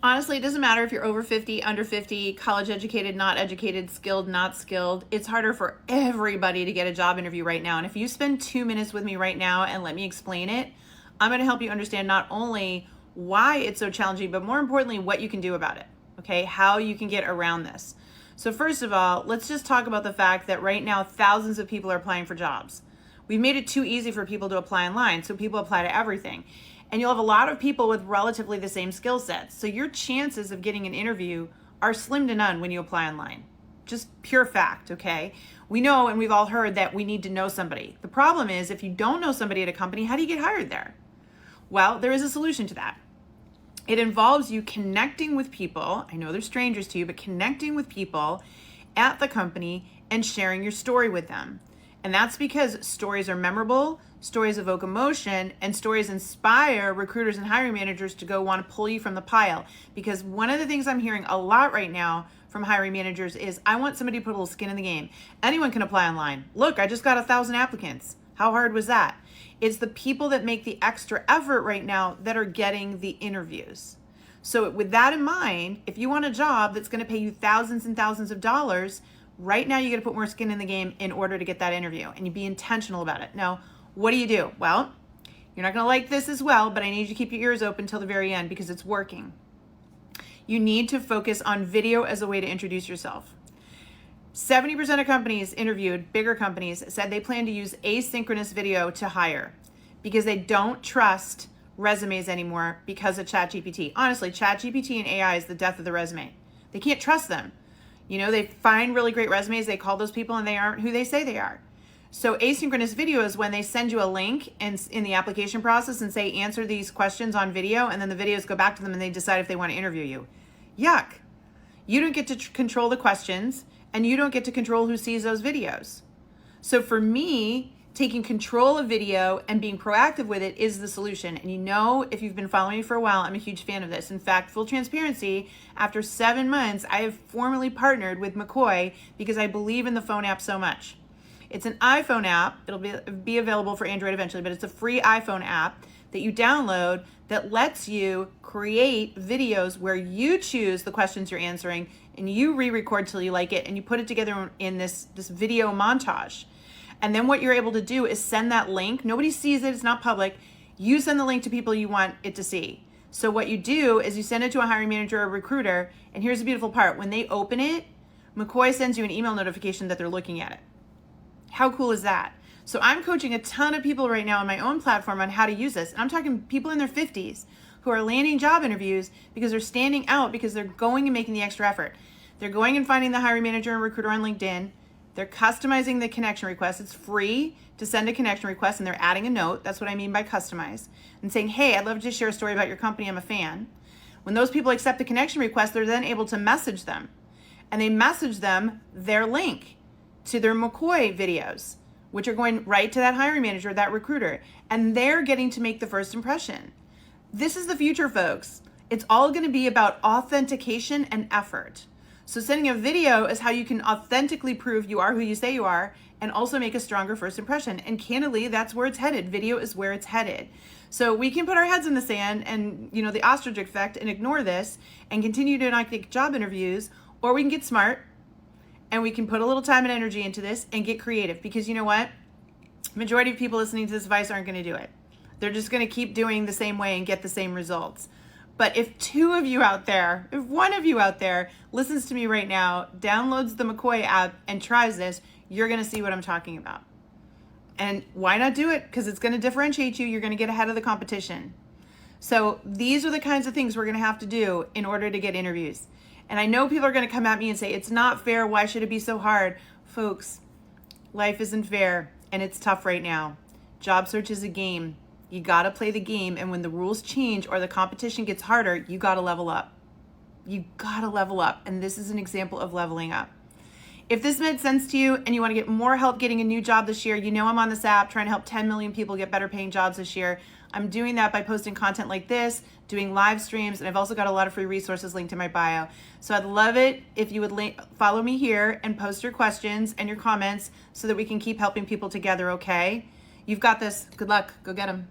Honestly, it doesn't matter if you're over 50, under 50, college educated, not educated, skilled, not skilled. It's harder for everybody to get a job interview right now. And if you spend 2 minutes with me right now and let me explain it, I'm going to help you understand not only why it's so challenging, but more importantly, what you can do about it. Okay, how you can get around this. So first of all, let's just talk about the fact that right now thousands of people are applying for jobs. We've made it too easy for people to apply online, so people apply to everything. And you'll have a lot of people with relatively the same skill sets. So your chances of getting an interview are slim to none when you apply online. Just pure fact, okay? We know, and we've all heard, that we need to know somebody. The problem is, if you don't know somebody at a company, how do you get hired there? Well, there is a solution to that. It involves you connecting with people. I know they're strangers to you, but connecting with people at the company and sharing your story with them. And that's because stories are memorable, stories evoke emotion, and stories inspire recruiters and hiring managers to go want to pull you from the pile. Because one of the things I'm hearing a lot right now from hiring managers is, I want somebody to put a little skin in the game. Anyone can apply online. Look, I just got 1,000 applicants. How hard was that? It's the people that make the extra effort right now that are getting the interviews. So with that in mind, if you want a job that's going to pay you thousands and thousands of dollars, right now you got to put more skin in the game in order to get that interview, and you be intentional about it. Now, what do you do? Well, you're not going to like this as well, but I need you to keep your ears open till the very end because it's working. You need to focus on video as a way to introduce yourself. 70% of companies interviewed, bigger companies, said they plan to use asynchronous video to hire because they don't trust resumes anymore because of ChatGPT. Honestly, ChatGPT and AI is the death of the resume. They can't trust them. You know, they find really great resumes, they call those people, and they aren't who they say they are. So asynchronous video is when they send you a link in the application process and say, answer these questions on video, and then the videos go back to them and they decide if they want to interview you. Yuck. You don't get to control the questions, and you don't get to control who sees those videos. So for me, taking control of video and being proactive with it is the solution. And you know, if you've been following me for a while, I'm a huge fan of this. In fact, full transparency, after 7 months, I have formally partnered with McCoy because I believe in the phone app so much. It's an iPhone app. It'll be available for Android eventually, but it's a free iPhone app that you download that lets you create videos where you choose the questions you're answering and you re-record till you like it, and you put it together in this video montage. And then what you're able to do is send that link. Nobody sees it, it's not public. You send the link to people you want it to see. So what you do is you send it to a hiring manager or a recruiter, and here's the beautiful part. When they open it, McCoy sends you an email notification that they're looking at it. How cool is that? So I'm coaching a ton of people right now on my own platform on how to use this. And I'm talking people in their 50s who are landing job interviews because they're standing out, because they're going and making the extra effort. They're going and finding the hiring manager and recruiter on LinkedIn. They're customizing the connection request. It's free to send a connection request, and they're adding a note. That's what I mean by customize. And saying, hey, I'd love to share a story about your company. I'm a fan. When those people accept the connection request, they're then able to message them. And they message them their link to their McCoy videos, which are going right to that hiring manager, that recruiter. And they're getting to make the first impression. This is the future, folks. It's all going to be about authentication and effort. So sending a video is how you can authentically prove you are who you say you are and also make a stronger first impression. And candidly, that's where it's headed. Video is where it's headed. So we can put our heads in the sand and, you know, the ostrich effect and ignore this and continue to not get job interviews, or we can get smart and we can put a little time and energy into this and get creative, because you know what? Majority of people listening to this advice aren't going to do it. They're just going to keep doing the same way and get the same results. But if two of you out there, if one of you out there listens to me right now, downloads the McCoy app and tries this, you're going to see what I'm talking about. And why not do it? Because it's going to differentiate you. You're going to get ahead of the competition. So these are the kinds of things we're going to have to do in order to get interviews. And I know people are going to come at me and say, it's not fair. Why should it be so hard? Folks, life isn't fair, and it's tough right now. Job search is a game. You got to play the game, and when the rules change or the competition gets harder, you got to level up. You got to level up, and this is an example of leveling up. If this made sense to you and you want to get more help getting a new job this year, you know I'm on this app trying to help 10 million people get better paying jobs this year. I'm doing that by posting content like this, doing live streams, and I've also got a lot of free resources linked in my bio. So I'd love it if you would follow me here and post your questions and your comments so that we can keep helping people together, okay? You've got this. Good luck. Go get them.